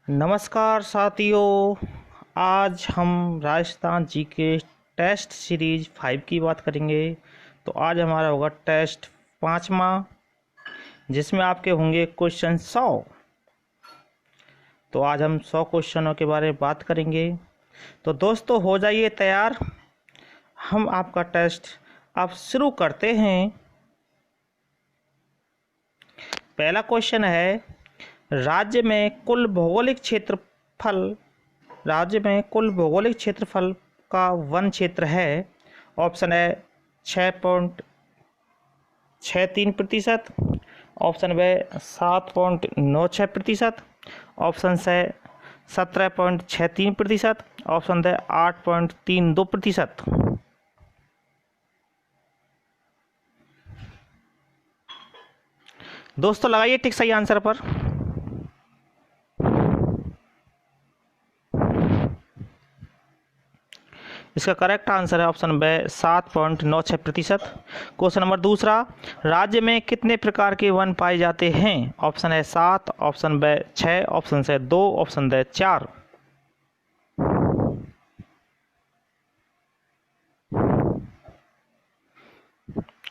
नमस्कार साथियों। आज हम राजस्थान जी के टेस्ट सीरीज 5 की बात करेंगे। तो आज हमारा होगा टेस्ट 5वां, जिसमें आपके होंगे क्वेश्चन 100। तो आज हम 100 क्वेश्चनों के बारे में बात करेंगे। तो दोस्तों हो जाइए तैयार, हम आपका टेस्ट अब शुरू करते हैं। पहला क्वेश्चन है, राज्य में कुल भौगोलिक क्षेत्रफल का वन क्षेत्र है। ऑप्शन है 6.63%, ऑप्शन बी 7.96%, ऑप्शन से 17.63%, ऑप्शन द 8.32%। दोस्तों लगाइए टिक सही आंसर पर। इसका करेक्ट आंसर है ऑप्शन बी 7.96%। क्वेश्चन नंबर दूसरा, राज्य में कितने प्रकार के वन पाए जाते हैं? Option A 7, option B 6, option से 2, ऑप्शन द 4।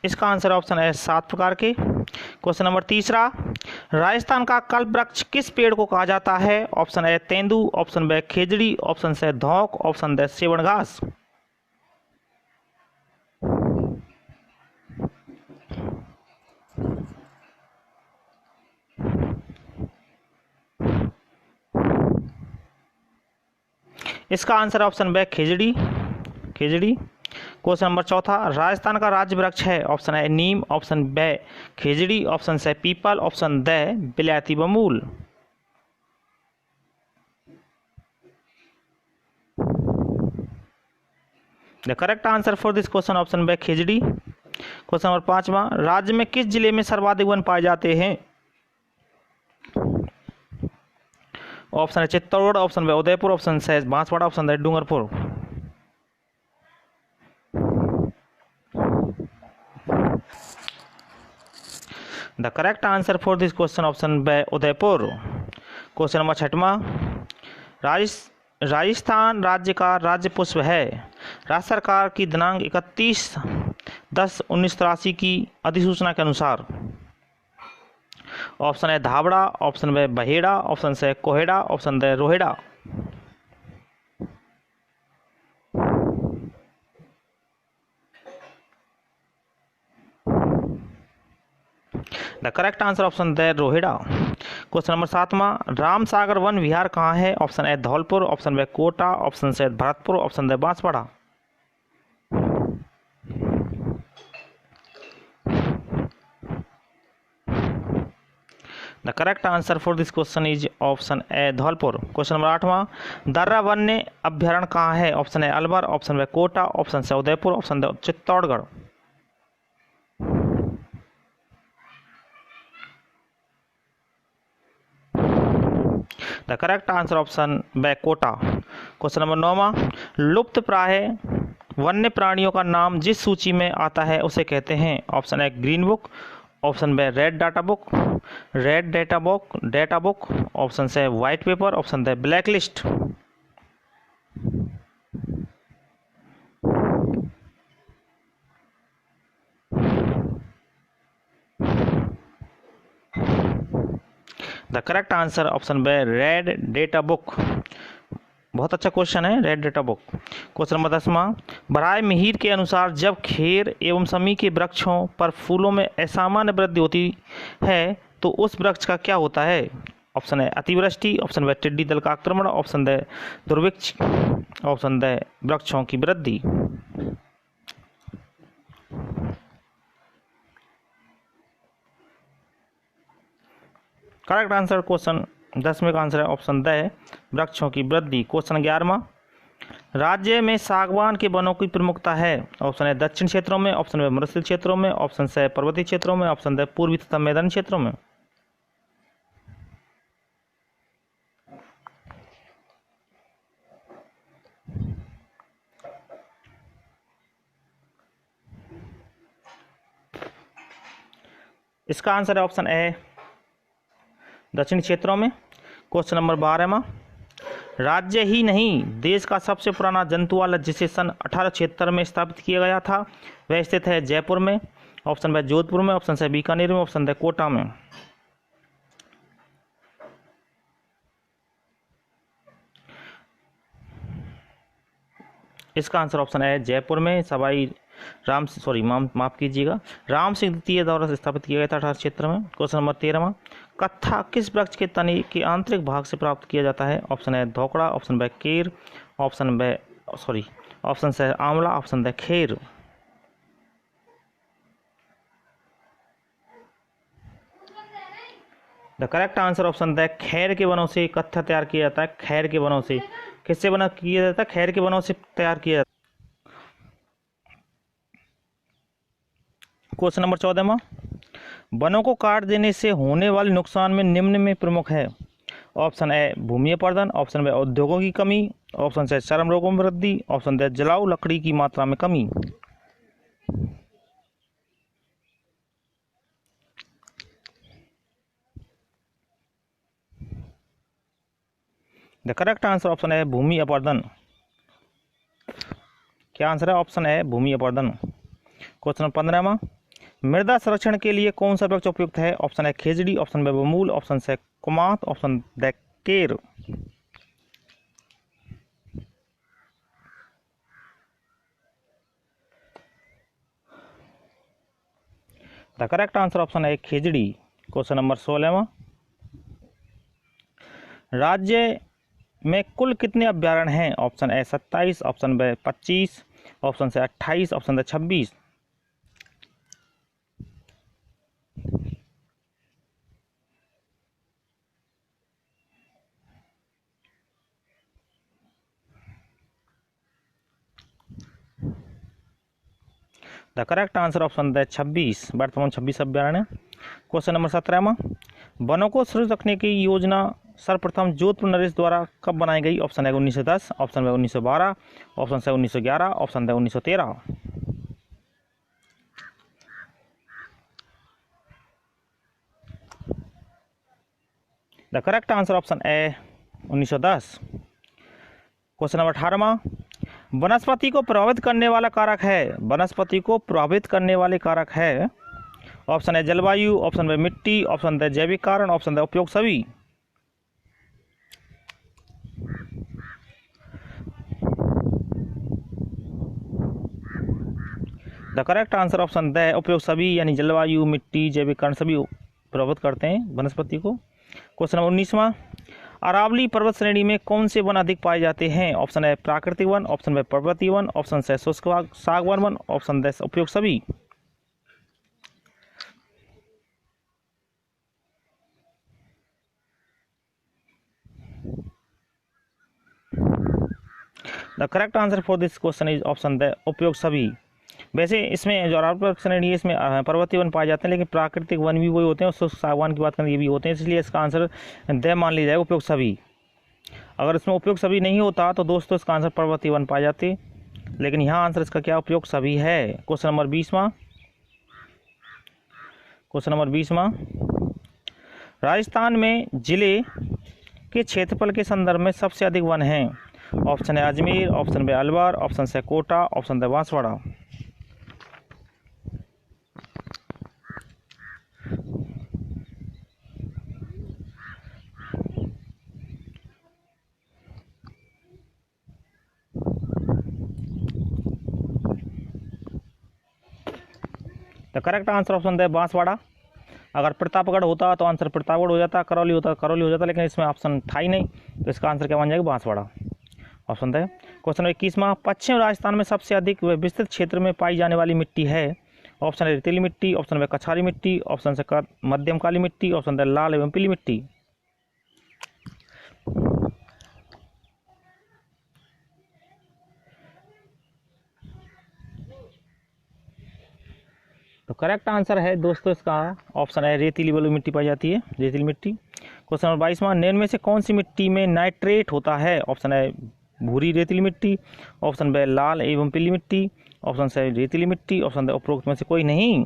इसका आंसर ऑप्शन है 7 प्रकार के। क्वेश्चन नंबर तीसरा, राजस्थान का कल्प वृक्ष किस पेड़ को कहा जाता है? ऑप्शन है तेंदू, ऑप्शन बी खेजड़ी, ऑप्शन से धौंक, ऑप्शन द सेवण घास। इसका आंसर ऑप्शन बी खेजड़ी। क्वेश्चन नंबर चौथा, राजस्थान का राज्य वृक्ष है? ऑप्शन है नीम, ऑप्शन बी खेजड़ी, ऑप्शन से पीपल, ऑप्शन द बिलायती बबूल। The correct answer for this question option B खेजड़ी। क्वेश्चन नंबर पांचवा, राज्य में किस जिले में सर्वाधिक वन पाए जाते हैं? Option A Chittorgarh, option B Udaipur, option C Banswara, option D Dungarpur. The correct answer for this question option B Udaipur. Question number छठवां, राजस्थान राज्य का राज्य पुष्प है? राज्य सरकार की दिनांक 31/10/1983 की अधिसूचना के अनुसार। ऑप्शन है धाबड़ा, ऑप्शन बी बहेड़ा, ऑप्शन से कोहेड़ा, ऑप्शन द रोहेड़ा। The correct answer option D रोहिड़ा। क्वेश्चन नंबर सातवां, राम सागर वन विहार कहाँ है? Option A Dholpur, option B Kota, option C Bharatpur, option D Banswara. The correct answer for this question is option A Dholpur. Question number आठवां, दर्रा वन्य अभ्यारण्य कहाँ है? Option A Alwar, option B Kota, option C Udaipur, option the Chittorgarh. The correct answer option B Kota. Question number 9वां, लुप्त प्राय वन्य प्राणियों का नाम जिस सूची में आता है उसे कहते हैं? Option A green book, option B red data book, option C white paper, option D black list. The correct answer option B red data book. बहुत अच्छा क्वेश्चन है, red data book. Question number 10वां, बराय मिहिर के अनुसार जब खेर एवं समी के वृक्षों पर फूलों में असामान्य वृद्धि होती है तो उस वृक्ष का क्या होता है? ऑप्शन है अतिवृष्टि, ऑप्शन बी टिड्डी दल का आक्रमण, ऑप्शन द दुर्भिक्ष, ऑप्शन द वृक्षों की वृद्धि। करेक्ट आंसर क्वेश्चन 10वें का आंसर है ऑप्शन द वृक्षों की वृद्धि। क्वेश्चन 11वां, राज्य में सागवान के वनों की प्रमुखता है? ऑप्शन है दक्षिण क्षेत्रों में, ऑप्शन है मरुस्थलीय क्षेत्रों में, ऑप्शन से पर्वतीय क्षेत्रों में, ऑप्शन है पूर्वी तथा मैदानी क्षेत्रों में। इसका आंसर है ऑप्शन ए दक्षिण क्षेत्रों में। क्वेश्चन नंबर 12वां, राज्य ही नहीं देश का सबसे पुराना जंतुआलय जिसे सन 1876 में स्थापित किया गया था वह स्थित है जयपुर में। ऑप्शन बी जोधपुर में, ऑप्शन सी बीकानेर में, ऑप्शन डी कोटा में। इसका आंसर ऑप्शन है जयपुर में। सवाई माफ कीजिएगा, राम सिंह द्वितीय द्वारा स्थापित किया गया था 1876 में। क्वेश्चन नंबर 13वां, कत्था किस वृक्ष के तने के आंतरिक भाग से प्राप्त किया जाता है? ऑप्शन है धोकड़ा, ऑप्शन बी केर, ऑप्शन से आंवला, option D Kher. The correct answer option the खैर के वनों से कत्था तैयार किया जाता है। खैर के वनों से किससे बना किया जाता है? खैर के वनों से तैयार किया जाता है। क्वेश्चन नंबर 14वां, वनों को काट देने से होने वाले नुकसान में निम्न में प्रमुख है। ऑप्शन ए भूमि अपरदन, ऑप्शन बी उद्योगों की कमी, ऑप्शन सी चर्म रोगों में वृद्धि, ऑप्शन डी जलाऊ लकड़ी की मात्रा में कमी। द करेक्ट आंसर ऑप्शन है भूमि अपरदन। क्या आंसर है? ऑप्शन है भूमि अपरदन। क्वेश्चन नंबर 15वां, मृदा संरक्षण के लिए कौन सा वृक्ष उपयुक्त है? ऑप्शन है खेजड़ी, ऑप्शन बी बमूल, ऑप्शन से कुमात, ऑप्शन डी केर। द करेक्ट आंसर ऑप्शन है खेजड़ी। क्वेश्चन नंबर 16वां, राज्य में कुल कितने अभ्यारण्य हैं? Option A 27, option B 25, option C 28, option D 26। The correct answer option D 26, वर्तमान 26 अभ्यारण्य। क्वेश्चन नंबर 17वां, वनों को सुरक्षित रखने की योजना सर्वप्रथम जोधपुर नरेश द्वारा कब बनाई गई? ऑप्शन है 1910, option B 1912, option C 1911, option D 1913। The correct answer option A 1910। Question number 18वां, वनस्पति को प्रभावित करने वाला कारक है। वनस्पति को प्रभावित करने वाले कारक है। ऑप्शन है जलवायु, ऑप्शन बी मिट्टी, ऑप्शन डी जैविक कारण, ऑप्शन डी उपयोग सभी। The correct answer option D उपयोग सभी, यानी जलवायु, मिट्टी, जैविक कारण सभी प्रभावित करते हैं वनस्पति को। क्वेश्चन नंबर 19वां, अरावली पर्वत श्रेणी में कौन से वन अधिक पाए जाते हैं? ऑप्शन है प्राकृतिक वन, ऑप्शन बी पर्वतीय वन, ऑप्शन से शुष्क सागवान वन, ऑप्शन डी उपयोग सभी। The correct answer for this question is option the उपयोग सभी। वैसे इसमें जो अरावली पर्वत श्रेणी है इसमें पर्वतीय वन पाए जाते हैं, लेकिन प्राकृतिक वन भी वही होते हैं और शुष्क सागवान की बात करें ये भी होते हैं, इसलिए इसका आंसर द मान लिया जाएगा उपयोग सभी। अगर इसमें उपयोग सभी नहीं होता तो दोस्तों इसका आंसर पर्वतीय वन पाए जाते, लेकिन यहाँ आंसर इसका क्या उपयोग सभी है। क्वेश्चन नंबर 20वां, राजस्थान में जिले के क्षेत्रफल के संदर्भ में सबसे अधिक वन हैं। Option A Ajmer, option B Alwar, option C Kota, option D Banswara. The correct answer option D Banswara. अगर प्रतापगढ़ होता तो आंसर प्रतापगढ़ हो जाता, करौली होता करौली हो जाता, लेकिन इसमें ऑप्शन था ही नहीं, तो इसका आंसर क्या बन जाएगा? Banswara, option the. क्वेश्चन 21वां, पश्चिम राजस्थान में सबसे अधिक विस्तृत क्षेत्र में पाई जाने वाली मिट्टी है। ऑप्शन है रेतीली मिट्टी, ऑप्शन बी कछारी मिट्टी, ऑप्शन से मध्यम काली मिट्टी, ऑप्शन डी लाल एवं पीली मिट्टी। तो करेक्ट आंसर है दोस्तों इसका ऑप्शन है रेतीली वाली मिट्टी पाई जाती है, रेतीली मिट्टी। क्वेश्चन नंबर 22वां, निम्न में से कौन सी मिट्टी में नाइट्रेट होता है? ऑप्शन है भूरी रेतीली मिट्टी, ऑप्शन बी लाल एवं पीली मिट्टी, ऑप्शन से रेतीली मिट्टी, ऑप्शन डी उपरोक्त में से कोई नहीं।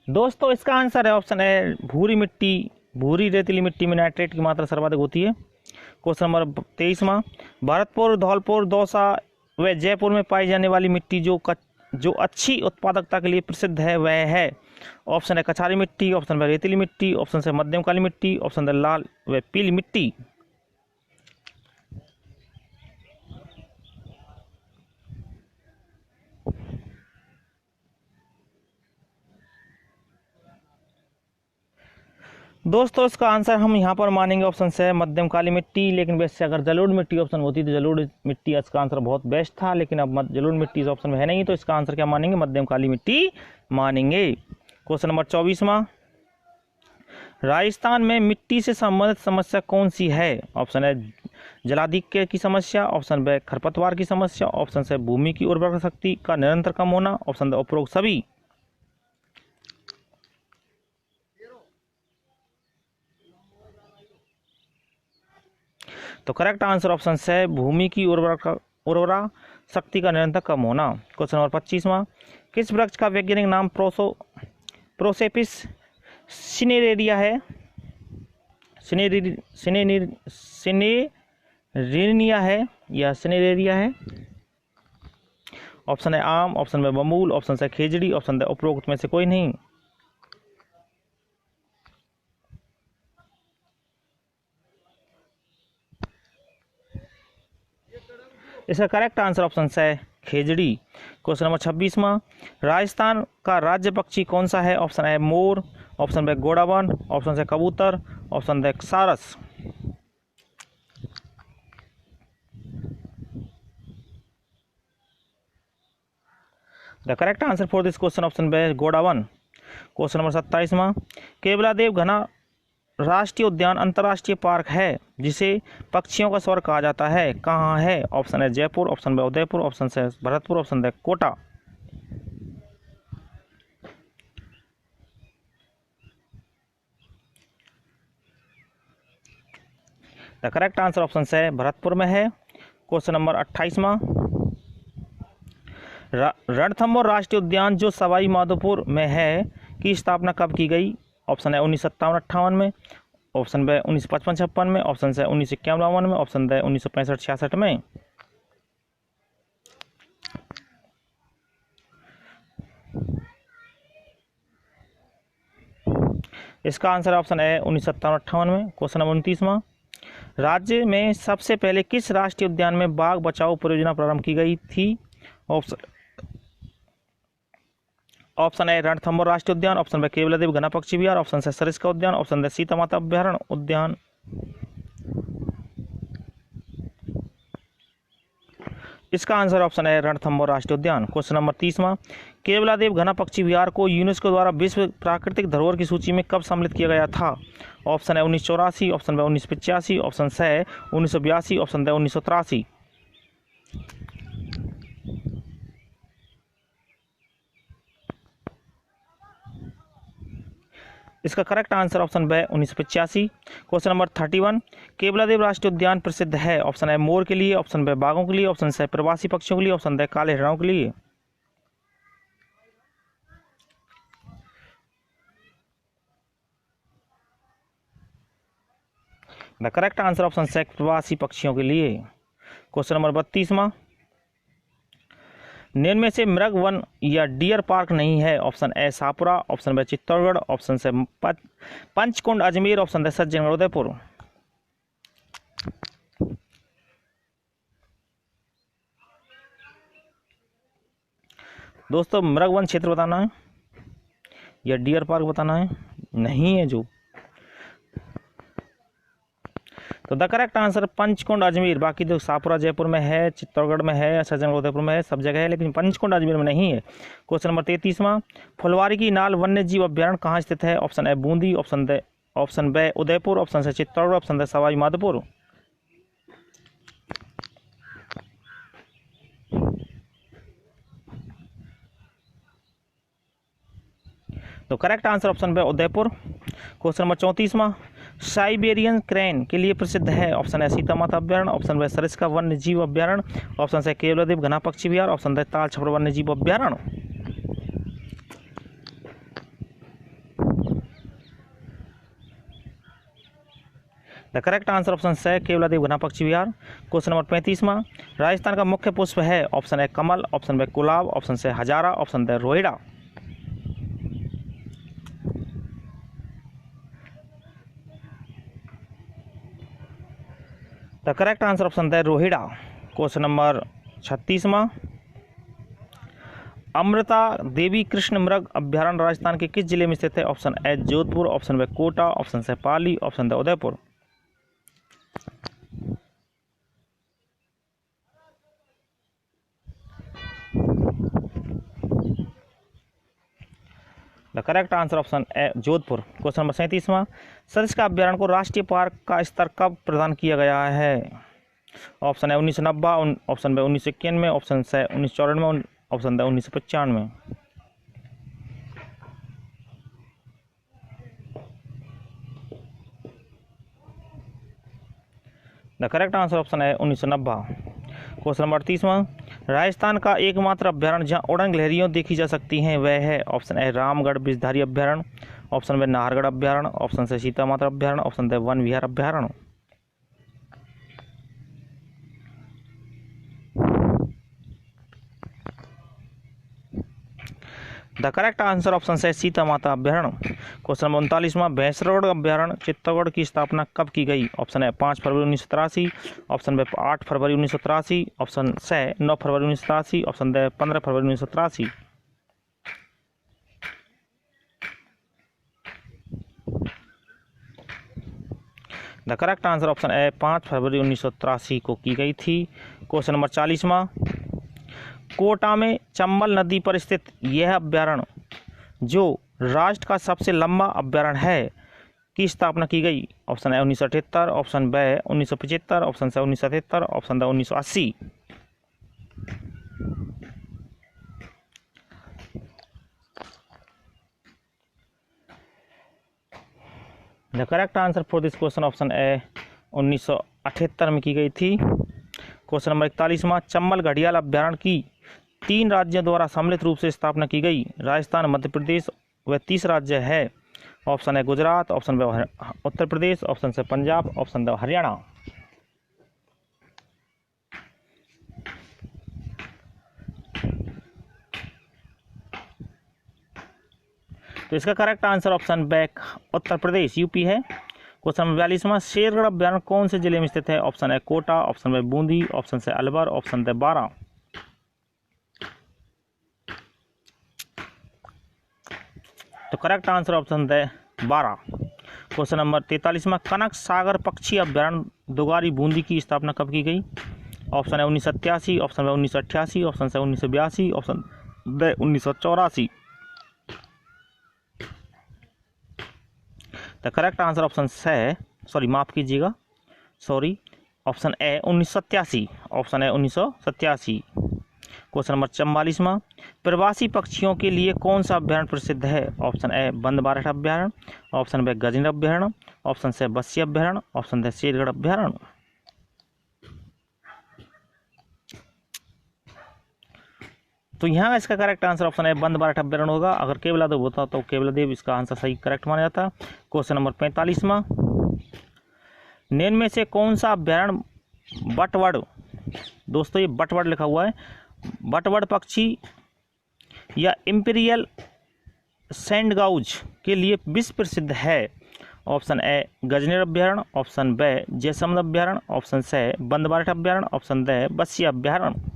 दोस्तों इसका आंसर है ऑप्शन है भूरी मिट्टी। भूरी रेतीली मिट्टी में नाइट्रेट की मात्रा सर्वाधिक होती है। क्वेश्चन नंबर 23वां, भरतपुर, धौलपुर, दौसा व जयपुर में पाई जाने वाली मिट्टी जो अच्छी उत्पादकता के लिए प्रसिद्ध है वह है। ऑप्शन है कछारी मिट्टी, ऑप्शन है रेतीली मिट्टी, ऑप्शन है मध्यम काली मिट्टी, ऑप्शन है लाल व पीली मिट्टी। दोस्तों इसका आंसर हम यहाँ पर मानेंगे ऑप्शन से मध्यम काली मिट्टी, लेकिन वैसे अगर जलोढ़ मिट्टी ऑप्शन होती तो जलोढ़ मिट्टी इसका आंसर बहुत बेस्ट था, लेकिन अब जलोढ़ मिट्टी इस ऑप्शन में है नहीं, तो इसका आंसर क्या मानेंगे, मध्यम काली मिट्टी मानेंगे। क्वेश्चन नंबर 24वां, राजस्थान में मिट्टी से संबंधित समस्या कौन सी है। ऑप्शन है जलाधिक्य की समस्या, ऑप्शन बी खरपतवार की समस्या, ऑप्शन से भूमि की उर्वरक शक्ति का निरंतर कम होना, ऑप्शन द उपरोक्त सभी। तो करेक्ट आंसर ऑप्शन है भूमि की उर्वरा शक्ति का निरंतर कम होना। क्वेश्चन नंबर 25वां, किस वृक्ष का वैज्ञानिक नाम प्रोसेपिस सिनेरेरिया है। सिनेरेरिया है या सिनेरेरिया है। ऑप्शन है आम, ऑप्शन में बमूल, ऑप्शन से खेजड़ी, ऑप्शन है उपरोक्त में से कोई नहीं। इसका करेक्ट आंसर ऑप्शन है खेजड़ी। क्वेश्चन नंबर 26वां, राजस्थान का राज्य पक्षी कौन सा है। ऑप्शन है मोर, ऑप्शन है गोडावन, ऑप्शन है कबूतर, ऑप्शन है सारस। The correct answer for this question option है गोडावन। क्वेश्चन नंबर 27वां, केवलादेव घना राष्ट्रीय उद्यान अंतर्राष्ट्रीय पार्क है जिसे पक्षियों का स्वर्ग कहा जाता है, कहाँ है। ऑप्शन है Jaipur, option A Udaipur, option है भरतपुर, ऑप्शन है Kota. The correct answer option है भरतपुर में है। क्वेश्चन नंबर 28वां, रणथंभौर राष्ट्रीय उद्यान जो सवाई माधोपुर में है की स्थापना कब की गई। ऑप्शन है 1957-58 में, ऑप्शन है 1955-56 में, ऑप्शन है 1951-52 में, ऑप्शन है 1965-66 में। इसका आंसर ऑप्शन है 1957-58 में। क्वेश्चन नंबर 29वां, राज्य में सबसे पहले किस राष्ट्रीय उद्यान में बाघ बचाओ परियोजना प्रारंभ की गई थी। ऑप्शन है रणथंभौर राष्ट्रीय उद्यान, ऑप्शन है केवलादेव घना पक्षी विहार, ऑप्शन है सरिस्का उद्यान, ऑप्शन है सीता माता अभ्यारण्य उद्यान। इसका आंसर ऑप्शन है रणथंभौर राष्ट्रीय उद्यान। क्वेश्चन नंबर 30वां, केवलादेव घना पक्षी विहार को यूनेस्को द्वारा विश्व प्राकृतिक धरोहर की सूची में कब सम्मिलित किया गया था। ऑप्शन है 1984, ऑप्शन है 1985, ऑप्शन है 1982, ऑप्शन है 1983। इसका करेक्ट आंसर ऑप्शन है 1985। क्वेश्चन नंबर 31, केवलादेव राष्ट्रीय उद्यान प्रसिद्ध है। ऑप्शन है मोर के लिए, ऑप्शन है बाघों के लिए, ऑप्शन है प्रवासी पक्षियों के लिए, ऑप्शन है काले हिरणों के लिए। द करेक्ट आंसर ऑप्शन है प्रवासी पक्षियों के लिए। क्वेश्चन नंबर 32वां, निम्न में से मृग वन या डियर पार्क नहीं है। Option A Sapura, option B Chittorgarh, option C Panchkund Ajmer, option है सज्जनगढ़ उदयपुर। दोस्तों मृग वन क्षेत्र बताना है या डियर पार्क बताना है, नहीं है जो। तो the correct answer Panchkund Ajmer. बाकी जो सापुरा जयपुर में है, चित्तौड़गढ़ में है, सज्जनगढ़ उदयपुर में है, सब जगह है, लेकिन पंचकुंड अजमेर में नहीं है। क्वेश्चन नंबर 33वां, फुलवारी की नाल वन्य जीव अभ्यारण्य कहाँ स्थित है। Option A Bundi, option B Udaipur, option C Chittorgarh, option D Sawai Madhopur. तो correct answer option B Udaipur. Question number 34वां, साइबेरियन क्रेन के लिए प्रसिद्ध है। ऑप्शन है सीता माता अभ्यारण्य, ऑप्शन है सरिस्का वन्य जीव अभ्यारण्य, ऑप्शन है केवलादेव घना पक्षी विहार, ऑप्शन है ताल छपर वन्य जीव अभ्यारण्य। द करेक्ट आंसर ऑप्शन से केवलादेव घना पक्षी विहार। क्वेश्चन नंबर 35वां, राजस्थान का मुख्य पुष्प है, ऑप्शन ए कमल, ऑप्शन बी गुलाब, ऑप्शन से हजारा, ऑप्शन डी रोहिड़ा। The correct answer option D रोहिड़ा। क्वेश्चन नंबर 36वां, अमृता देवी कृष्ण मृग अभ्यारण्य राजस्थान के किस जिले में स्थित है, option A Jodhpur, option B Kota, option C Pali, option D Udaipur. The correct answer option A Jodhpur. Question number 37वां, सरिस का अभ्यारण्य को राष्ट्रीय पार्क का स्तर कब प्रदान किया गया है, option A 1990, option B 1991, option C 1994, option D 1995। The correct answer option है 1990। क्वेश्चन नंबर 38वां, राजस्थान का एकमात्र अभ्यारण्य जहां उड़न गिलहरियां देखी जा सकती हैं वह है, ऑप्शन ए रामगढ़ विषधारी अभ्यारण्य, ऑप्शन बी नाहरगढ़ अभ्यारण्य, ऑप्शन से सीता माता अभ्यारण्य, ऑप्शन डी वन विहार अभ्यारण्य। द करेक्ट आंसर ऑप्शन से सीता माता अभ्यारण्य। क्वेश्चन नंबर 39वां, भैंसरोड अभ्यारण्य चित्तौड़गढ़ की स्थापना कब की गई, ऑप्शन ए 5 फरवरी 1983, ऑप्शन बी 8 फरवरी 1983, ऑप्शन से 9 फरवरी 1983, ऑप्शन डी 15 फरवरी 1983। The correct answer option A 5 फरवरी 1983 को की गई थी। क्वेश्चन नंबर 40वां, कोटा में चंबल नदी पर स्थित यह अभ्यारण्य जो राष्ट्र का सबसे लंबा अभ्यारण्य है की स्थापना की गई, option A 1978, option B 1975, option C 1977, option D 1980। The correct answer for this question option A 1978 में की गई थी। क्वेश्चन नंबर 41वां, चंबल घड़ियाल अभ्यारण्य की 3 राज्यों द्वारा सम्मिलित रूप से स्थापना की गई, राजस्थान, मध्य प्रदेश व 30 राज्य है, option A Gujarat, option B Uttar Pradesh, option C Punjab, option D Haryana. तो इसका correct answer option B Uttar Pradesh UP है। क्वेश्चन नंबर 42वां, शेरगढ़ अभ्यारण्य कौन से जिले में स्थित है, ऑप्शन है Kota, option B Bundi, option C Alwar, option D Bara. तो correct answer option D Bara. Question number 43वां, कनक सागर पक्षी अभ्यारण्य दुगारी बूंदी की स्थापना कब की गई, ऑप्शन है 1987, ऑप्शन बी 1988, ऑप्शन से 1982, option D 1984। The correct answer option से माफ कीजिएगा ऑप्शन ए 1987, ऑप्शन है 1987। क्वेश्चन नंबर 44वां, प्रवासी पक्षियों के लिए कौन सा अभ्यारण्य प्रसिद्ध है, ऑप्शन ए बंदबारठ अभ्यारण्य, ऑप्शन बी गजेंद्र अभ्यारण्य, ऑप्शन से बस्सी अभ्यारण्य, ऑप्शन डी शेरगढ़ अभ्यारण्य। तो यहाँ इसका करेक्ट आंसर ऑप्शन है बंदबारठ अभ्यारण्य होगा। अगर केवलादेव होता तो केवलादेव इसका आंसर सही करेक्ट माना जाता। क्वेश्चन नंबर 45वां, निम्न में से कौन सा अभ्यारण्य बटवड़, दोस्तों ये बटवड़ लिखा हुआ है, बटवड़ पक्षी या इंपीरियल सैंडगाउज के लिए विश्व प्रसिद्ध है, ऑप्शन ए गजनेर अभ्यारण्य, ऑप्शन बी जयसमंद अभ्यारण्य, ऑप्शन से बंदबारठ अभ्यारण्य, ऑप्शन डी बस्सी अभ्यारण्य।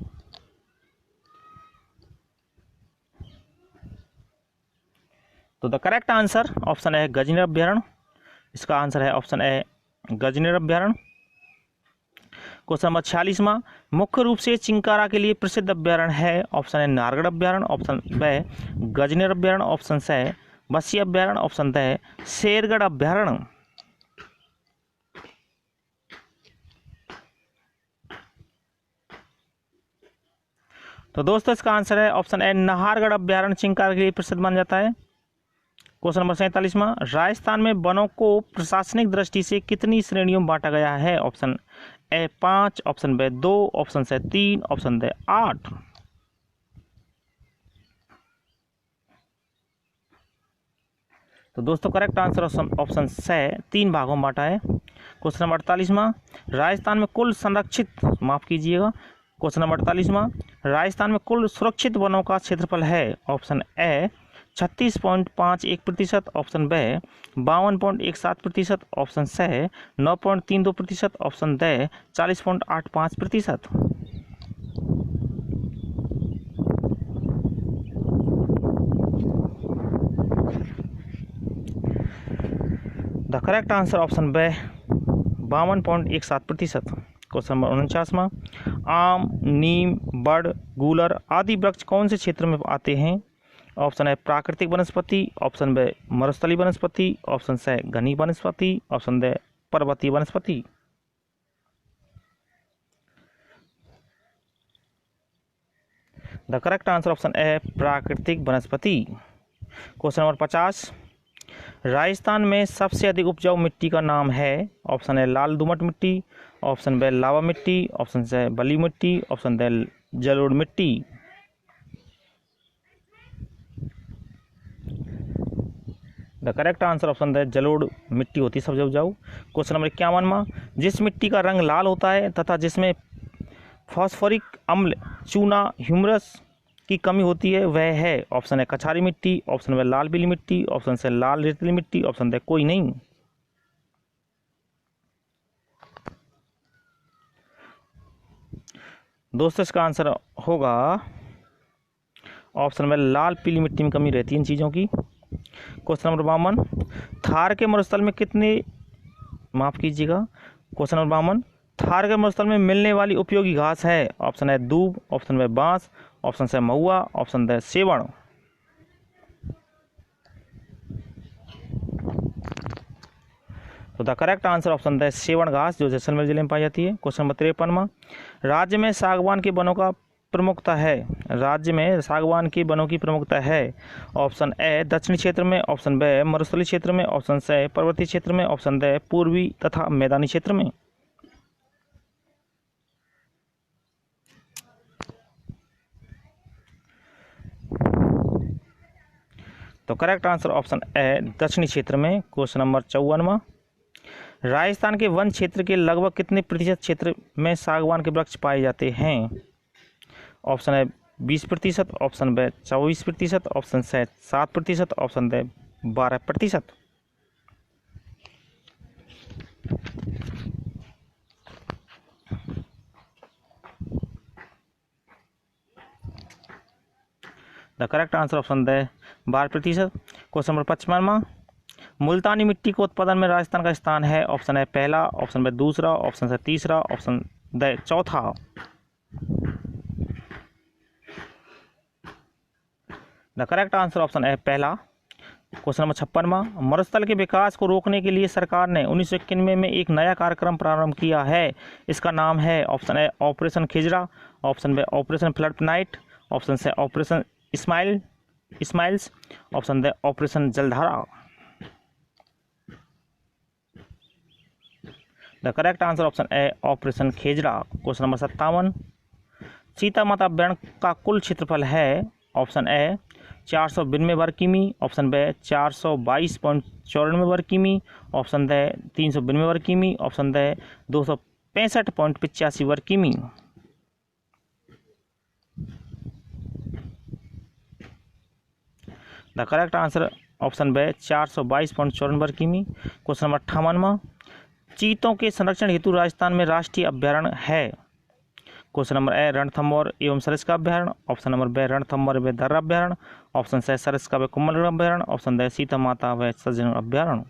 तो द करेक्ट आंसर ऑप्शन है गजनेर अभ्यारण्य, इसका आंसर है ऑप्शन ए गजनेर अभ्यारण्य। क्वेश्चन नंबर 46वां, मुख्य रूप से चिंकारा के लिए प्रसिद्ध अभ्यारण्य है, ऑप्शन है नाहरगढ़ अभ्यारण्य, ऑप्शन बी गजनेर अभ्यारण्य, ऑप्शन से बस्सी अभ्यारण्य, ऑप्शन डी शेरगढ़ अभ्यारण्य। तो दोस्तों इसका आंसर है ऑप्शन ए नाहरगढ़ अभ्यारण्य चिंकारा के लिए प्रसिद्ध माना जाता है। क्वेश्चन नंबर 47वां, राजस्थान में वनों को प्रशासनिक दृष्टि से कितनी श्रेणियों में बांटा गया है, option A 5, option B 2, option C 3, option D 8। तो दोस्तों करेक्ट आंसर ऑप्शन से 3 भागों में बांटा है। क्वेश्चन नंबर 48वां, राजस्थान में कुल संरक्षित, माफ कीजिएगा, क्वेश्चन नंबर 48वां, राजस्थान में कुल सुरक्षित वनों का क्षेत्रफल है। Option A 36.51%, option B 52.17%, option C 9.32%, option D 40.85%। The correct answer option B 52.17%। Question number 49वां, आम, नीम, बड़, गूलर आदि वृक्ष कौन से क्षेत्र में आते हैं। ऑप्शन है प्राकृतिक वनस्पति, ऑप्शन बी मरुस्थलीय वनस्पति, ऑप्शन सी घनी वनस्पति, ऑप्शन डी पर्वतीय वनस्पति। द करेक्ट आंसर ऑप्शन ए प्राकृतिक वनस्पति। क्वेश्चन नंबर 50, राजस्थान में सबसे अधिक उपजाऊ मिट्टी का नाम है। ऑप्शन ए लाल दोमट मिट्टी, ऑप्शन बी लावा मिट्टी, ऑप्शन सी बलुई मिट्टी, ऑप्शन डी जलोढ़ मिट्टी। The correct answer option D जलोढ़ मिट्टी होती है सबसे उपजाऊ। क्वेश्चन नंबर 51वां, जिस मिट्टी का रंग लाल होता है तथा जिसमें फॉस्फोरिक अम्ल, चूना, ह्यूमरस की कमी होती है वह है। ऑप्शन है कछारी मिट्टी, ऑप्शन बी लाल पीली मिट्टी, ऑप्शन से लाल रेतीली मिट्टी, ऑप्शन डी कोई नहीं। दोस्तों इसका आंसर होगा ऑप्शन में लाल पीली मिट्टी में कमी रहती है इन चीज़ों की। क्वेश्चन नंबर 52, थार के मरुस्थल में कितने, माफ कीजिएगा, क्वेश्चन नंबर 52, थार के मरुस्थल में मिलने वाली उपयोगी घास है। ऑप्शन है दूब, ऑप्शन में बांस, ऑप्शन से महुआ, ऑप्शन डी सेवण। तो the correct answer option D सेवण घास जो जैसलमेर जिले में पाई जाती है। क्वेश्चन नंबर 53वां, राज्य में सागवान के वनों का प्रमुखता है। राज्य में सागवान के वनों की प्रमुखता है। ऑप्शन ए दक्षिणी क्षेत्र में, ऑप्शन बी मरुस्थलीय क्षेत्र में, ऑप्शन सी पर्वतीय क्षेत्र में, ऑप्शन डी पूर्वी तथा मैदानी क्षेत्र में। तो करेक्ट आंसर ऑप्शन ए दक्षिणी क्षेत्र में। क्वेश्चन नंबर 54वां, राजस्थान के वन क्षेत्र के लगभग कितने प्रतिशत क्षेत्र में सागवान के वृक्ष पाए जाते हैं। Option A 20%, option B 24%, option C 7%, option D 12%। The correct answer option D 12%। Question number 55वां, मुल्तानी मिट्टी के उत्पादन में राजस्थान का स्थान है। ऑप्शन है पहला, ऑप्शन बी दूसरा, ऑप्शन से तीसरा, ऑप्शन डी चौथा। द करेक्ट आंसर ऑप्शन है पहला। क्वेश्चन नंबर 56वां, मरुस्थल के विकास को रोकने के लिए सरकार ने 1991 में एक नया कार्यक्रम प्रारंभ किया है। इसका नाम है। Option A operation Khejra, option B operation flood night, option C operation smiles, option D operation Jaldhara. The correct answer option A operation Khejra. Question number 57, Sita Mata अभ्यारण्य का कुल क्षेत्रफल है। ऑप्शन ए 492 वर्ग किमी, ऑप्शन बी 422.94 वर्ग किमी, ऑप्शन डी 392 वर्ग किमी, ऑप्शन डी 265.85 वर्ग किमी। The correct answer option B 422.54 वर्ग किमी। क्वेश्चन नंबर 58वां, चीतों के संरक्षण हेतु राजस्थान में राष्ट्रीय अभ्यारण्य है। क्वेश्चन नंबर ए रणथंभौर एवं सरिस्का अभ्यारण्य, ऑप्शन नंबर बी रणथंभौर व दर्रा अभ्यारण्य, ऑप्शन सी सरिस्का व कुम्भलगढ़ अभ्यारण्य, ऑप्शन डी सीता माता व सज्जन अभ्यारण्य।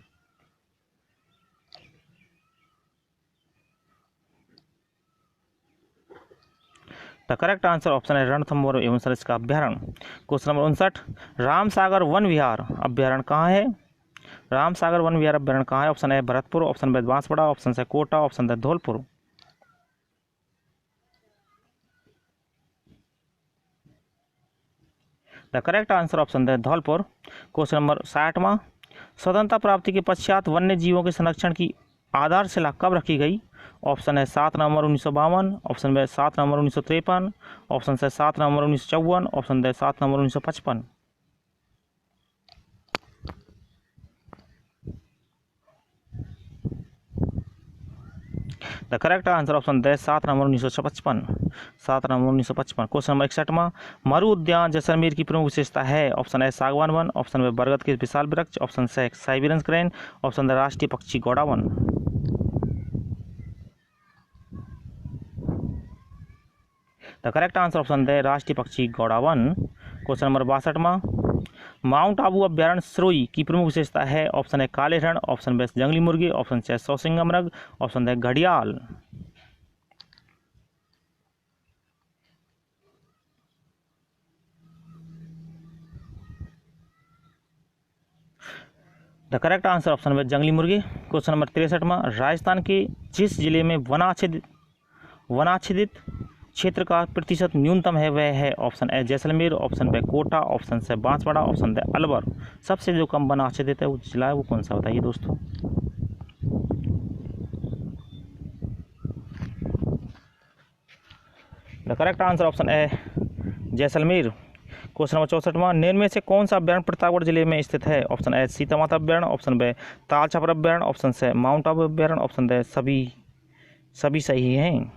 द करेक्ट आंसर ऑप्शन है रणथंभौर एवं सरिस्का अभ्यारण्य। क्वेश्चन नंबर 59, रामसागर वन विहार अभ्यारण्य कहाँ है। रामसागर वन विहार अभ्यारण्य कहाँ है। Option A Bharatpur, option B Banswara, option C Kota, option D Dholpur. The correct answer option D Dholpur. Question number 60वां, स्वतंत्रता प्राप्ति के पश्चात वन्य जीवों के संरक्षण की आधारशिला कब रखी गई। ऑप्शन है 7 नवंबर 1952, ऑप्शन बी 7 नवंबर 1953, ऑप्शन से 7 नवंबर 1954, ऑप्शन डी 7 नवंबर 1955। The correct answer option D 7 नवंबर 1955। 7 नवंबर 1955। क्वेश्चन नंबर 61वां, मरु उद्यान जैसलमेर की प्रमुख विशेषता है। ऑप्शन ए सागवान वन, ऑप्शन बी बरगद के विशाल वृक्ष, option C Siberian crane, option D राष्ट्रीय पक्षी घोड़ा वन। The correct answer option D राष्ट्रीय पक्षी घोड़ा वन। क्वेश्चन नंबर 62वां, माउंट आबू अभ्यारण्य सिरोही की प्रमुख विशेषता है। ऑप्शन ए काले हिरण, ऑप्शन बी जंगली मुर्गे, ऑप्शन सी सौसिंगा मृग, ऑप्शन डी घड़ियाल। The correct answer option B जंगली मुर्गे। क्वेश्चन नंबर 63वां, राजस्थान के जिस जिले में वनाच्छादित क्षेत्र का प्रतिशत न्यूनतम है वह है। Option A Jaisalmer, option B Kota, option C Banswara, option D Alwar. सबसे जो कम वनाच्छादित है वो जिला है वो कौन सा बताइए दोस्तों। The correct answer option A Jaisalmer. Question number 64वां, निम्न में से कौन सा अभ्यारण्य प्रतापगढ़ जिले में स्थित है। ऑप्शन ए सीता माता अभ्यारण्य, ऑप्शन बी ताल छापर अभ्यारण्य, ऑप्शन सी माउंट आबू अभ्यारण्य, ऑप्शन डी सभी सही हैं।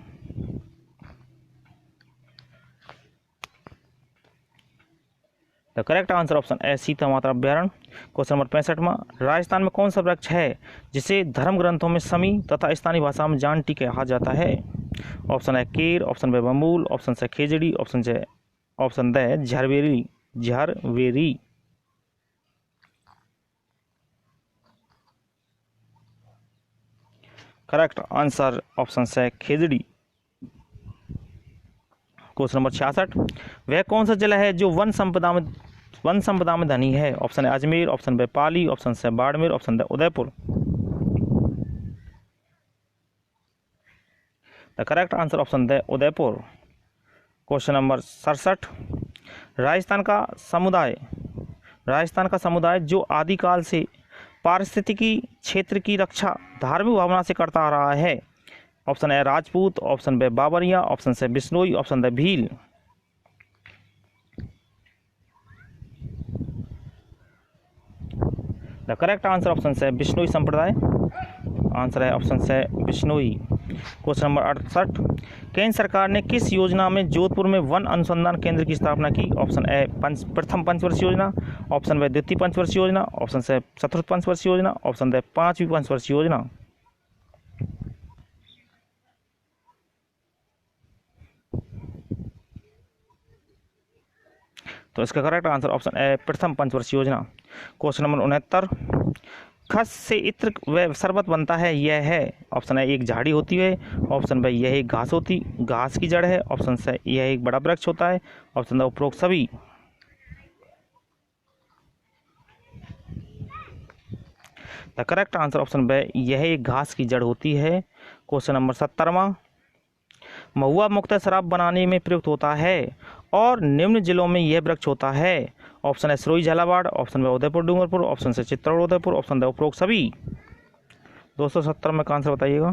द करेक्ट आंसर ऑप्शन ए सीता माता अभ्यारण्य। क्वेश्चन नंबर 65वां, राजस्थान में कौन सा वृक्ष है जिसे धर्म ग्रंथों में समी तथा स्थानीय भाषा में जानटी कहा जाता है। ऑप्शन ए केर, ऑप्शन बी बमूल, ऑप्शन सी खेजड़ी, ऑप्शन डी झरवेरी। करेक्ट आंसर ऑप्शन सी खेजड़ी। क्वेश्चन नंबर 66, वह कौन सा जिला है जो वन संपदा में धनी है। Option A Ajmer, option B Pali, option C Barmer, option D Udaipur. The correct answer option D Udaipur. Question number 67, Rajasthan का समुदाय जो आदिकाल से पारिस्थितिकी क्षेत्र की रक्षा धार्मिक भावना से करता आ रहा है। Option A Rajput, option B Babariya, option C Bishnoi, option D Bhil. The correct answer option C Bishnoi संप्रदाय। आंसर है option C Bishnoi. Question number 68, केंद्र सरकार ने किस योजना में जोधपुर में वन अनुसंधान केंद्र की स्थापना की। ऑप्शन ए प्रथम पंचवर्षीय योजना, ऑप्शन बी द्वितीय पंचवर्षीय योजना, ऑप्शन सी चतुर्थ पंचवर्षीय योजना, ऑप्शन डी पांचवी पंचवर्षीय योजना। तो इसका करेक्ट आंसर ऑप्शन ए प्रथम पंचवर्षीय योजना। क्वेश्चन नंबर 69, खस से इत्र व शरबत बनता है यह है। ऑप्शन ए एक झाड़ी होती है, ऑप्शन बी यह एक घास की जड़ है, ऑप्शन सी यह एक बड़ा वृक्ष होता है, ऑप्शन डी उपरोक्त सभी। The correct answer option B यह एक घास की जड़ होती है। क्वेश्चन नंबर 70वां, महुआ मुख्यतः शराब बनाने में प्रयुक्त होता है और निम्न जिलों में यह वृक्ष होता है। Option A Sirohi Jhalawar, option B Udaipur Dungarpur, option C Chittor Udaipur, option D उपरोक्त सभी। 270 में का आंसर बताइएगा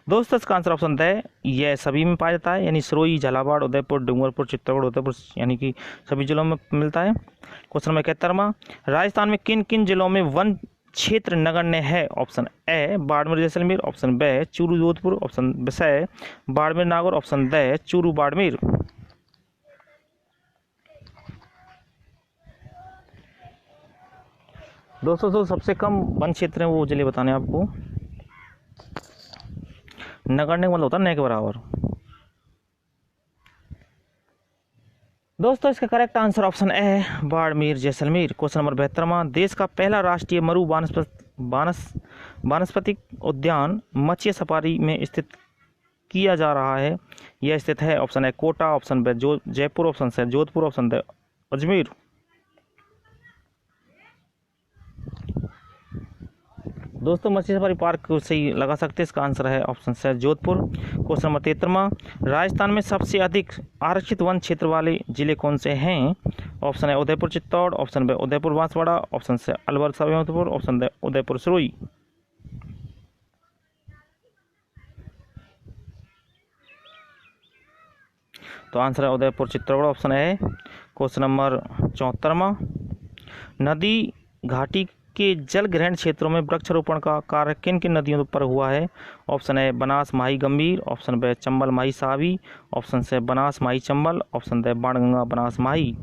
दोस्तों। इसका आंसर ऑप्शन डी यह सभी में पाया जाता है, यानी सिरोही झालावाड़ उदयपुर डूंगरपुर चित्तौड़ उदयपुर यानी कि सभी जिलों में मिलता है। क्वेश्चन नंबर 71वां, राजस्थान में किन किन जिलों में वन क्षेत्र नगण्य है। Option A Barmer Jaisalmer, option B Churu Jodhpur, option C Barmer Nagaur, option D Churu Barmer. दोस्तों जो सबसे कम वन क्षेत्र है वो जिले बताने आपको। नगण्य मतलब होता है न के बराबर। दोस्तों इसका correct answer option A Barmer Jaisalmer. Question number 72वां, देश का पहला राष्ट्रीय मरु वानस्पतिक उद्यान मत्स्य सफारी में स्थित किया जा रहा है। यह स्थित है option A Kota, option B Jaipur, option C Jodhpur, option D Ajmer. दोस्तों मत्स्य सफारी पार्क सही लगा सकते हैं, इसका आंसर है option C Jodhpur. Question number 73वां, राजस्थान में सबसे अधिक आरक्षित वन क्षेत्र वाले जिले कौन से हैं। Option A Udaipur Chittor, option B Udaipur Banswara, option C Alwar Sawai Madhopur, option D Udaipur Sirohi. तो आंसर है उदयपुर चित्तौड़, ऑप्शन है। क्वेश्चन नंबर 74वां, नदी घाटी के जल ग्रहण क्षेत्रों में वृक्षारोपण का कार्य किन किन नदियों पर हुआ है? Option A Banas Mahi Gambhir, option B Chambal Mahi Savi, option C Banas Mahi Chambal, option D Banganga Banas Mahi.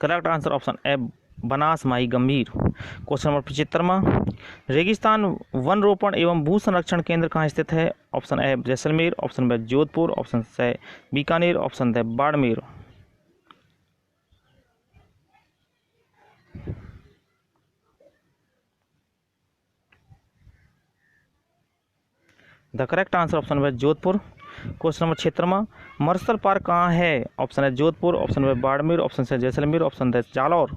Correct answer option A Banas Mahi Gambhir. Question number 75वां, रेगिस्तान वन रोपण एवं भू संरक्षण केंद्र कहाँ स्थित है? Option A Jaisalmer, option B Jodhpur, option C Bikaner, option D Barmer. The correct answer option B Jodhpur. Question number 76वां, मरुस्थल पार्क कहाँ है? Option A Jodhpur, option B Barmer, option C Jaisalmer, option D Jalore.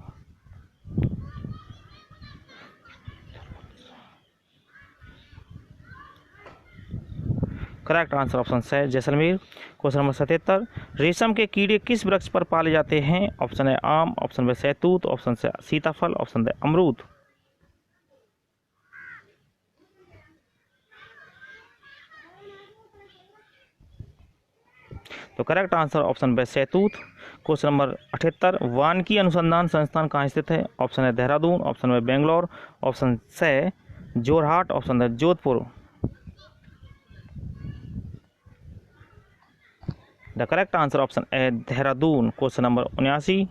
Correct answer option C Jaisalmer. Question number 77, रेशम के कीड़े किस वृक्ष पर पाले जाते हैं? ऑप्शन है आम, ऑप्शन बी सहतूत, ऑप्शन सी सीताफल, ऑप्शन डी अमरूद। तो करेक्ट आंसर ऑप्शन बी सहतूत। क्वेश्चन नंबर 78, वानिकी अनुसंधान संस्थान कहाँ स्थित है? Option A Dehradun, option B Bangalore, option C Jorhat, option D Jodhpur. The correct answer option A Dehradun. Question number 79,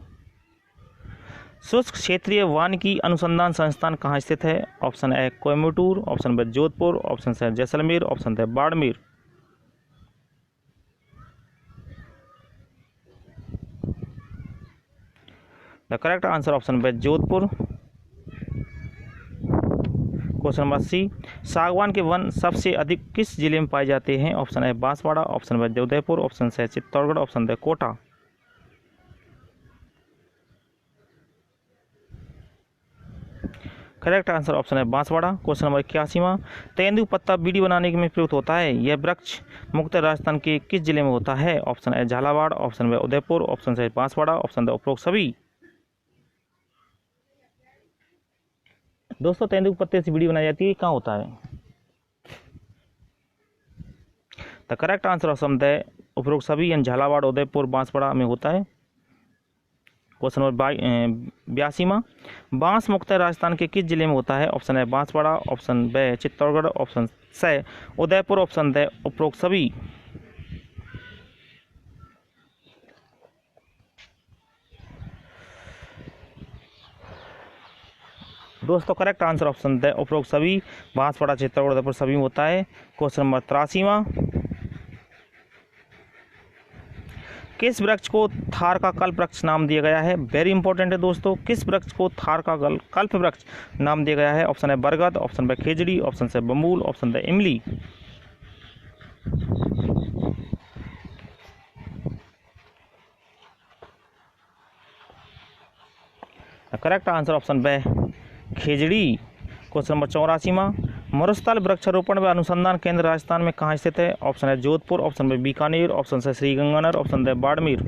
शुष्क क्षेत्रीय वानिकी अनुसंधान संस्थान कहाँ स्थित है? Option A Coimbatore, option B Jodhpur, option C Jaisalmer, option D Barmer. The correct answer option B Jodhpur. Question number 80, सागवान के वन सबसे अधिक किस जिले में पाए जाते हैं? Option A Banswara, option B Udaipur, option C Chittorgarh, option D Kota. Correct answer option है बांसवाड़ा। क्वेश्चन नंबर 81वां, तेंदू पत्ता बीड़ी बनाने में प्रयुक्त होता है, यह वृक्ष मुख्यतः राजस्थान के किस जिले में होता है? Option A Jhalawar, option B Udaipur, option C Banswara, option D उपरोक्त सभी। दोस्तों तेंदू पत्ते से बीड़ी बनाई जाती है, कहाँ होता है? The correct answer option D उपरोक्त सभी यानी झालावाड़, उदयपुर, बांसवाड़ा में होता है। क्वेश्चन नंबर 82वां, बांस मुख्यतः राजस्थान के किस जिले में होता है? ऑप्शन है Banswara, option B Chittorgarh, option C Udaipur, option D उपरोक्त सभी। दोस्तों करेक्ट आंसर ऑप्शन डी उपरोक्त सभी, बांसवाड़ा, चित्तौड़गढ़, उदयपुर सभी में होता है। क्वेश्चन नंबर 83वां, किस वृक्ष को थार का कल्प वृक्ष नाम दिया गया है? वेरी इंपॉर्टेंट है दोस्तों, किस वृक्ष को थार का कल्प वृक्ष नाम दिया गया है? ऑप्शन है बरगद, ऑप्शन बी खेजड़ी, ऑप्शन से बमूल, ऑप्शन डी इमली। करेक्ट आंसर ऑप्शन बी खेजड़ी। क्वेश्चन नंबर 84वां, मरुस्थल वृक्षारोपण व अनुसंधान केंद्र राजस्थान में कहाँ स्थित है? Option A Jodhpur, option B Bikaner, option C Sriganganagar, option D Barmer.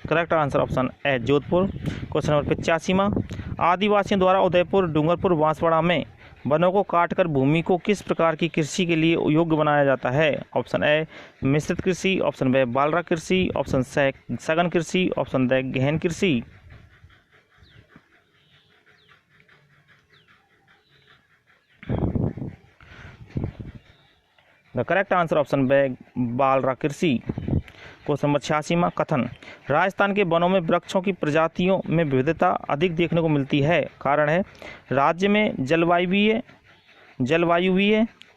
Correct answer option A Jodhpur. Question number 85वां, आदिवासियों द्वारा उदयपुर, डूंगरपुर, बांसवाड़ा में वनों को काटकर भूमि को किस प्रकार की कृषि के लिए योग्य बनाया जाता है? ऑप्शन ए मिश्रित कृषि, ऑप्शन बी बालरा कृषि, ऑप्शन सी सघन कृषि, ऑप्शन डी गहन कृषि। The correct answer option B बालरा कृषि। क्वेश्चन नंबर 86वां, कथन, राजस्थान के वनों में वृक्षों की प्रजातियों में विविधता अधिक देखने को मिलती है, कारण है राज्य में जलवायुवीय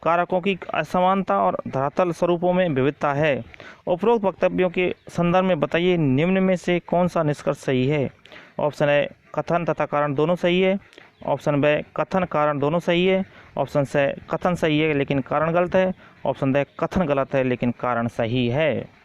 कारकों की असमानता और धरातल स्वरूपों में विविधता है। उपरोक्त वक्तव्यों के संदर्भ में बताइए निम्न में से कौन सा निष्कर्ष सही है? ऑप्शन ए कथन तथा कारण दोनों सही है, ऑप्शन बी कथन कारण दोनों सही है, ऑप्शन सी कथन सही है लेकिन कारण गलत है, ऑप्शन डी कथन गलत है लेकिन कारण सही है।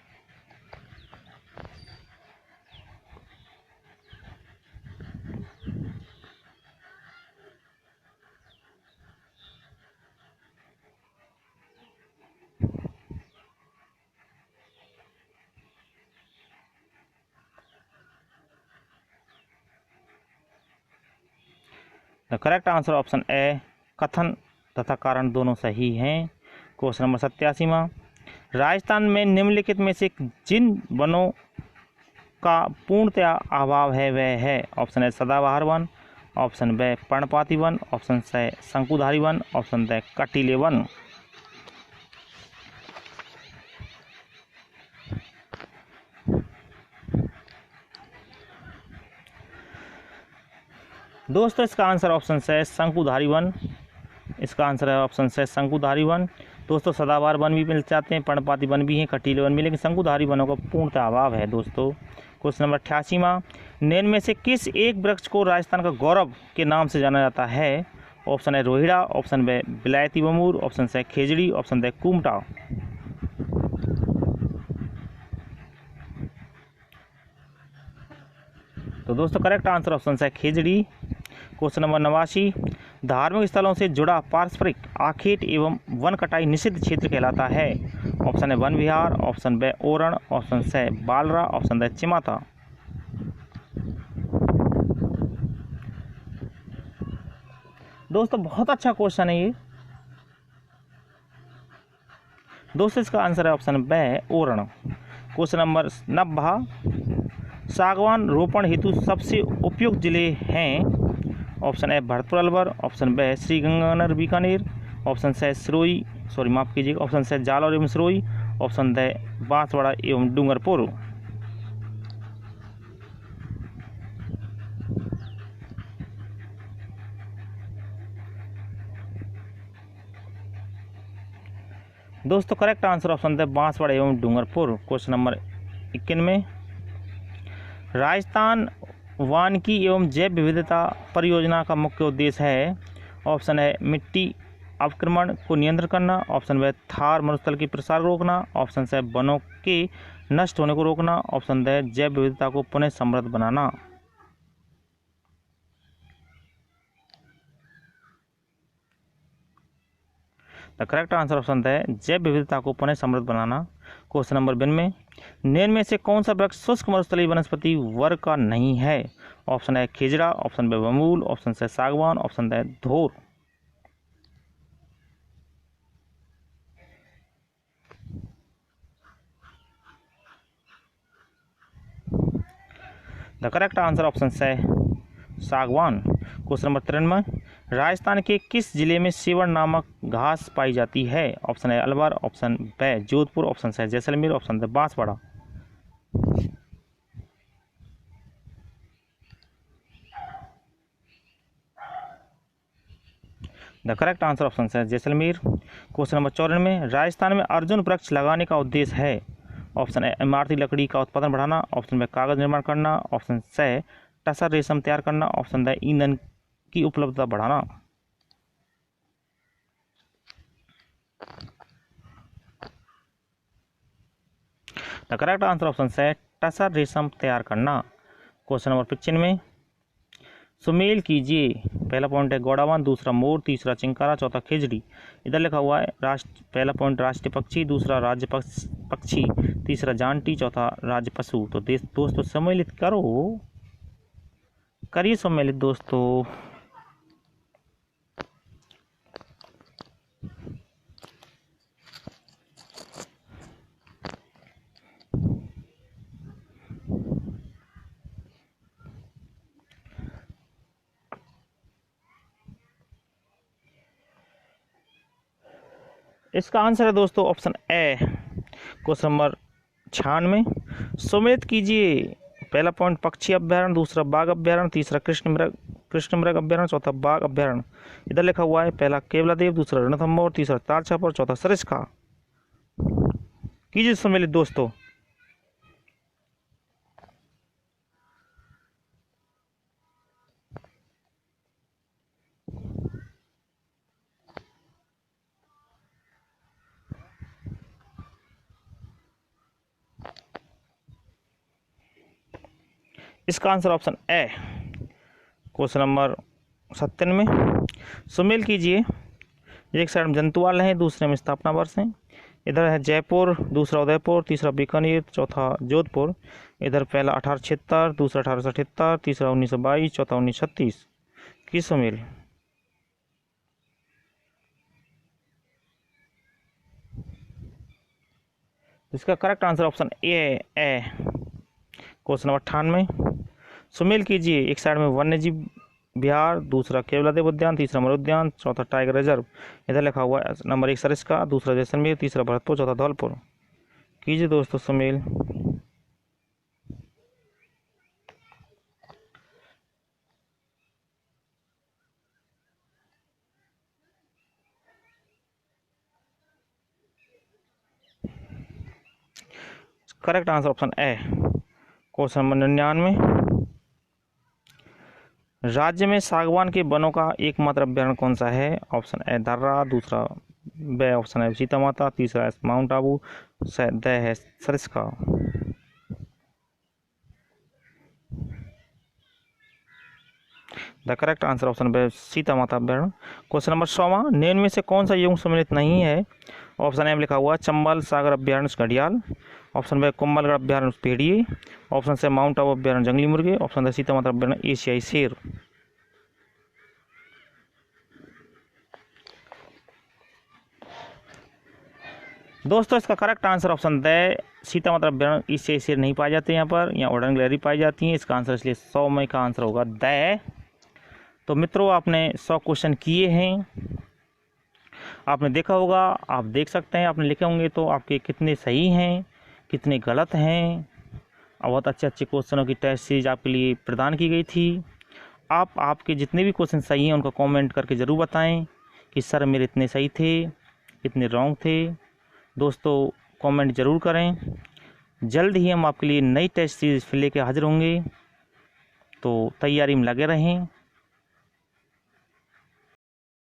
द करेक्ट आंसर ऑप्शन ए कथन तथा कारण दोनों सही हैं। क्वेश्चन नंबर 87वां, राजस्थान में निम्नलिखित में से जिन वनों का पूर्णतया अभाव है वह है। ऑप्शन ए सदाबहार वन, ऑप्शन बी पर्णपाती वन, ऑप्शन सी शंकुधारी वन, ऑप्शन डी कटीले वन। दोस्तों इसका आंसर ऑप्शन से शंकुधारी वन। इसका आंसर है ऑप्शन से शंकुधारी वन। दोस्तों सदाबहार वन भी मिल जाते हैं, पर्णपाती वन भी हैं, कटीले वन भी, लेकिन शंकुधारी वनों का पूर्णतः अभाव है दोस्तों। क्वेश्चन नंबर 88वां, निम्न में से किस एक वृक्ष को राजस्थान का गौरव के नाम से जाना जाता है। ऑप्शन है रोहिड़ा, ऑप्शन बी विलायती बमूर, ऑप्शन सी खेजड़ी, ऑप्शन डी कुमटा। तो दोस्तों करेक्ट आंसर ऑप्शन है खेजड़ी। क्वेश्चन नंबर 89, धार्मिक स्थलों से जुड़ा पारस्परिक आखेट एवं वन कटाई निषिद्ध क्षेत्र कहलाता है। ऑप्शन है वन विहार, ऑप्शन बी ओरण, ऑप्शन सी बालरा, ऑप्शन डी चिमाता। दोस्तों बहुत अच्छा क्वेश्चन है ये। दोस्तों इसका आंसर है ऑप्शन बी ओरण। क्वेश्चन नंबर 90, सागवान रोपण हेतु सबसे उपयुक्त जिले हैं। Option A Bharatpur Alwar, option B Sriganganagar Bikaner, option C option C Jalore एवं सिरोही, ऑप्शन डी बांसवाड़ा एवं डूंगरपुर। दोस्तों correct answer option D Banswara एवं डूंगरपुर। क्वेश्चन नंबर 91, राजस्थान वानिकी एवं जैव विविधता परियोजना का मुख्य उद्देश्य है। ऑप्शन है मिट्टी अवक्रमण को नियंत्रण करना, ऑप्शन बी थार मरुस्थल के प्रसार को रोकना, ऑप्शन सी वनों के नष्ट होने को रोकना, ऑप्शन डी जैव विविधता को पुनः समृद्ध बनाना। द करेक्ट आंसर ऑप्शन है जैव विविधता को पुनः समृद्ध बनाना। क्वेश्चन नंबर 92, निम्न में से कौन सा वृक्ष शुष्क मरुस्थलीय वनस्पति वर्ग का नहीं है। ऑप्शन है खेजड़ा, ऑप्शन बी बमूल, ऑप्शन से सागवान, ऑप्शन डी धोर। द करेक्ट आंसर ऑप्शन से सागवान। क्वेश्चन नंबर 93, राजस्थान के किस जिले में सेवण नामक घास पाई जाती है। Option A Alwar, option B Jodhpur, option C Jaisalmer, option D Banswara. The correct answer option है जैसलमेर। क्वेश्चन नंबर 94, राजस्थान में अर्जुन वृक्ष लगाने का उद्देश्य है। ऑप्शन ए इमारती लकड़ी का उत्पादन बढ़ाना, ऑप्शन बी कागज निर्माण करना, ऑप्शन सी टसर रेशम तैयार करना, ऑप्शन डी ईंधन की उपलब्धता बढ़ाना। द करेक्ट आंसर ऑप्शन है टसर रेशम तैयार करना। क्वेश्चन नंबर 95, सुमेल कीजिए। पहला पॉइंट है गौड़ावन, दूसरा मोर, तीसरा चिंकारा, चौथा खिजड़ी। इधर लिखा हुआ है पहला पॉइंट राष्ट्रीय पक्षी, दूसरा राज्य पक्षी, तीसरा जानटी, चौथा राज्य पशु। तो दोस्तों सम्मिलित करिए सम्मिलित दोस्तों। इसका आंसर है दोस्तों ऑप्शन ए। क्वेश्चन नंबर 96, सम्मिलित कीजिए। पहला पॉइंट पक्षी अभ्यारण्य, दूसरा बाघ अभ्यारण्य, तीसरा कृष्ण मृग अभ्यारण्य, चौथा बाघ अभ्यारण्य। इधर लिखा हुआ है पहला केवलादेव, दूसरा रणथंभौर, तीसरा तारछापर, चौथा सरिस्का। कीजिए सम्मिलित दोस्तों। इसका आंसर ऑप्शन ए। क्वेश्चन नंबर 97, सुमेल कीजिए। एक साइड में जंतुवाल है, दूसरे में स्थापना वर्ष है। इधर है जयपुर, दूसरा उदयपुर, तीसरा बीकानेर, चौथा जोधपुर। इधर पहला 1876, दूसरा 1878, तीसरा 1922, चौथा 1936। की सुमेल। इसका करेक्ट आंसर ऑप्शन ए। क्वेश्चन नंबर 98, सुमेल कीजिए। एक साइड में वन्य जीव विहार, दूसरा केवलादेव उद्यान, तीसरा मर उद्यान, चौथा टाइगर रिजर्व। इधर लिखा हुआ है नंबर 1 सरिस्का, दूसरा जैसलमेर, तीसरा भरतपुर, चौथा धौलपुर। कीजिए दोस्तों सुमेल। करेक्ट आंसर ऑप्शन ए। क्वेश्चन नंबर 99, राज्य में सागवान के वनों का एकमात्र अभ्यारण्य कौन सा है? ऑप्शन ए दर्रा, दूसरा ब ऑप्शन है सीता माता, तीसरा है माउंट आबू, द है Sariska. The correct answer option बे सीता माता अभ्यारण्य। क्वेश्चन नंबर 100, निम्न में से कौन सा युग्म सम्मिलित नहीं है? ऑप्शन ए में लिखा हुआ चंबल सागर अभ्यारण्य घड़ियाल, ऑप्शन बी कुंभलगढ़ अभ्यारण्य भेड़िए, ऑप्शन से माउंट आबू अभ्यारण्य जंगली मुर्गे, ऑप्शन द सीता माता अभ्यारण्य एशियाई शेर। दोस्तों इसका correct answer option the Sita Mata अभ्यारण्य एशियाई शेर नहीं पाए जाते यहाँ पर, यहाँ उड़न गिलहरी पाई जाती है। इसका आंसर इसलिए 100 में का आंसर होगा द। तो मित्रों आपने 100 क्वेश्चन किए हैं, आपने देखा होगा, आप देख सकते हैं, आपने लिखे होंगे तो आपके कितने सही हैं कितने गलत हैं। बहुत अच्छे अच्छे क्वेश्चनों की टेस्ट सीरीज आपके लिए प्रदान की गई थी। आपके जितने भी क्वेश्चन सही हैं उनको कमेंट करके ज़रूर बताएं कि सर मेरे इतने सही थे इतने रॉन्ग थे। दोस्तों कमेंट ज़रूर करें। जल्द ही हम आपके लिए नई टेस्ट सीरीज फिर लेके हाजिर होंगे, तो तैयारी में लगे रहें।